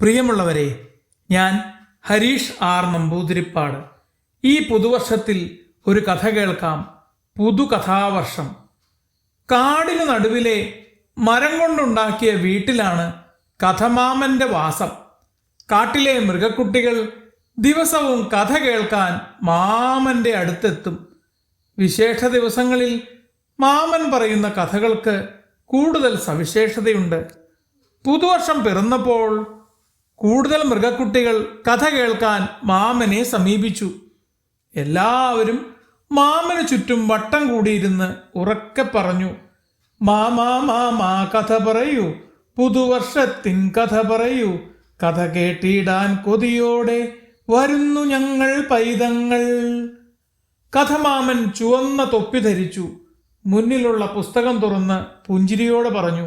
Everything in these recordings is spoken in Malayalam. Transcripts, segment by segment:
പ്രിയമുള്ളവരെ, ഞാൻ ഹരീഷ് ആർ നമ്പൂതിരിപ്പാട്. ഈ പുതുവർഷത്തിൽ ഒരു കഥ കേൾക്കാം. പുതുകഥാവർഷം. കാടിനു നടുവിലെ മരം കൊണ്ടുണ്ടാക്കിയ വീട്ടിലാണ് കഥമാമന്റെ വാസം. കാട്ടിലെ മൃഗക്കുട്ടികൾ ദിവസവും കഥ കേൾക്കാൻ മാമന്റെ അടുത്തെത്തും. വിശേഷ ദിവസങ്ങളിൽ മാമൻ പറയുന്ന കഥകൾക്ക് കൂടുതൽ സവിശേഷതയുണ്ട്. പുതുവർഷം പിറന്നപ്പോൾ കൂടുതൽ മൃഗക്കുട്ടികൾ കഥ കേൾക്കാൻ മാമനെ സമീപിച്ചു. എല്ലാവരും മാമന് ചുറ്റും വട്ടം കൂടിയിരുന്ന് ഉറക്കെ പറഞ്ഞു, മാമാ മാമാ കഥ പറയൂ, പുതുവർഷത്തിൻ കഥ പറയൂ, കഥ കേട്ടിടാൻ കൊതിയോടെ വരുന്നു ഞങ്ങൾ പൈതങ്ങൾ. കഥമാമൻ ചുവന്ന തൊപ്പി ധരിച്ചു മുന്നിലുള്ള പുസ്തകം തുറന്ന് പുഞ്ചിരിയോടെ പറഞ്ഞു,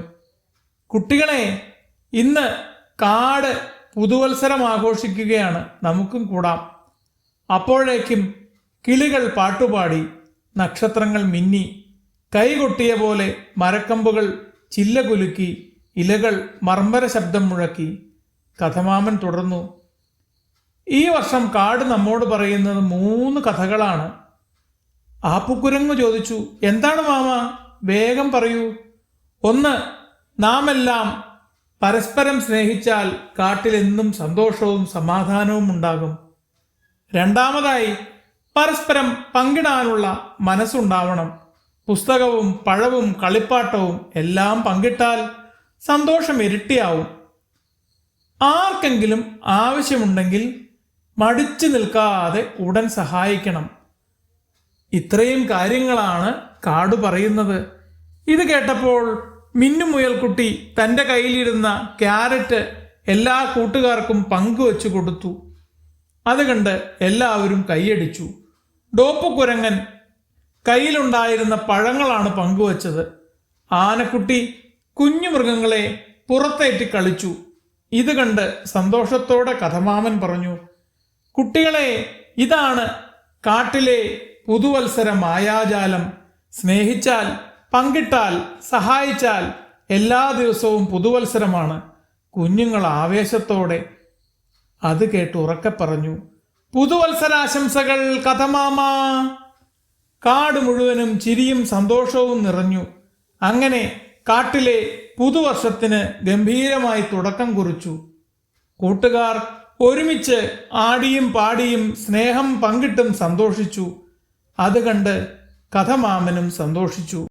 കുട്ടികളെ, ഇന്ന് കാട് പുതുവത്സരം ആഘോഷിക്കുകയാണ്, നമുക്കും കൂടാം. അപ്പോഴേക്കും കിളികൾ പാട്ടുപാടി, നക്ഷത്രങ്ങൾ മിന്നി, കൈകൊട്ടിയ പോലെ മരക്കമ്പുകൾ ചില്ല കുലുക്കി, ഇലകൾ മർമ്മര ശബ്ദം മുഴക്കി. കഥമാമൻ തുടർന്നു, ഈ വർഷം കാട് നമ്മോട് പറയുന്നത് 3 കഥകളാണ്. ആപ്പുക്കുരങ്ങു ചോദിച്ചു, എന്താണ് മാമ, വേഗം പറയൂ. 1, നാം എല്ലാം പരസ്പരം സ്നേഹിച്ചാൽ കാട്ടിലെന്നും സന്തോഷവും സമാധാനവും ഉണ്ടാകും. 2, പരസ്പരം പങ്കിടാനുള്ള മനസ്സുണ്ടാവണം. പുസ്തകവും പഴവും കളിപ്പാട്ടവും എല്ലാം പങ്കിട്ടാൽ സന്തോഷം ഇരട്ടിയാവും. ആർക്കെങ്കിലും ആവശ്യമുണ്ടെങ്കിൽ മടിച്ചു നിൽക്കാതെ ഉടൻ സഹായിക്കണം. ഇത്രയും കാര്യങ്ങളാണ് കാട് പറയുന്നത്. ഇത് കേട്ടപ്പോൾ മിന്നുമുയൽക്കുട്ടി തൻ്റെ കയ്യിലിരുന്ന ക്യാരറ്റ് എല്ലാ കൂട്ടുകാർക്കും പങ്കുവച്ചു കൊടുത്തു. അത് കണ്ട് എല്ലാവരും കൈയടിച്ചു. ഡോപ്പുകുരങ്ങൻ കയ്യിലുണ്ടായിരുന്ന പഴങ്ങളാണ് പങ്കുവച്ചത്. ആനക്കുട്ടി കുഞ്ഞു മൃഗങ്ങളെ പുറത്തേറ്റി കളിച്ചു. ഇത് കണ്ട് സന്തോഷത്തോടെ കഥമാമൻ പറഞ്ഞു, കുട്ടികളെ, ഇതാണ് കാട്ടിലെ പുതുവത്സര മായാജാലം. സ്നേഹിച്ചാൽ, പങ്കിട്ടാൽ, സഹായിച്ചാൽ എല്ലാ ദിവസവും പുതുവത്സരമാണ്. കുഞ്ഞുങ്ങൾ ആവേശത്തോടെ അത് കേട്ട് ഉറക്കെ പറഞ്ഞു, പുതുവത്സരാശംസകൾ കഥമാമ. കാട് മുഴുവനും ചിരിയും സന്തോഷവും നിറഞ്ഞു. അങ്ങനെ കാട്ടിലെ പുതുവർഷത്തിന് ഗംഭീരമായി തുടക്കം കുറിച്ചു. കൂട്ടുകാർ ഒരുമിച്ച് ആടിയും പാടിയും സ്നേഹം പങ്കിട്ടും സന്തോഷിച്ചു. അത് കണ്ട് കഥമാമനും സന്തോഷിച്ചു.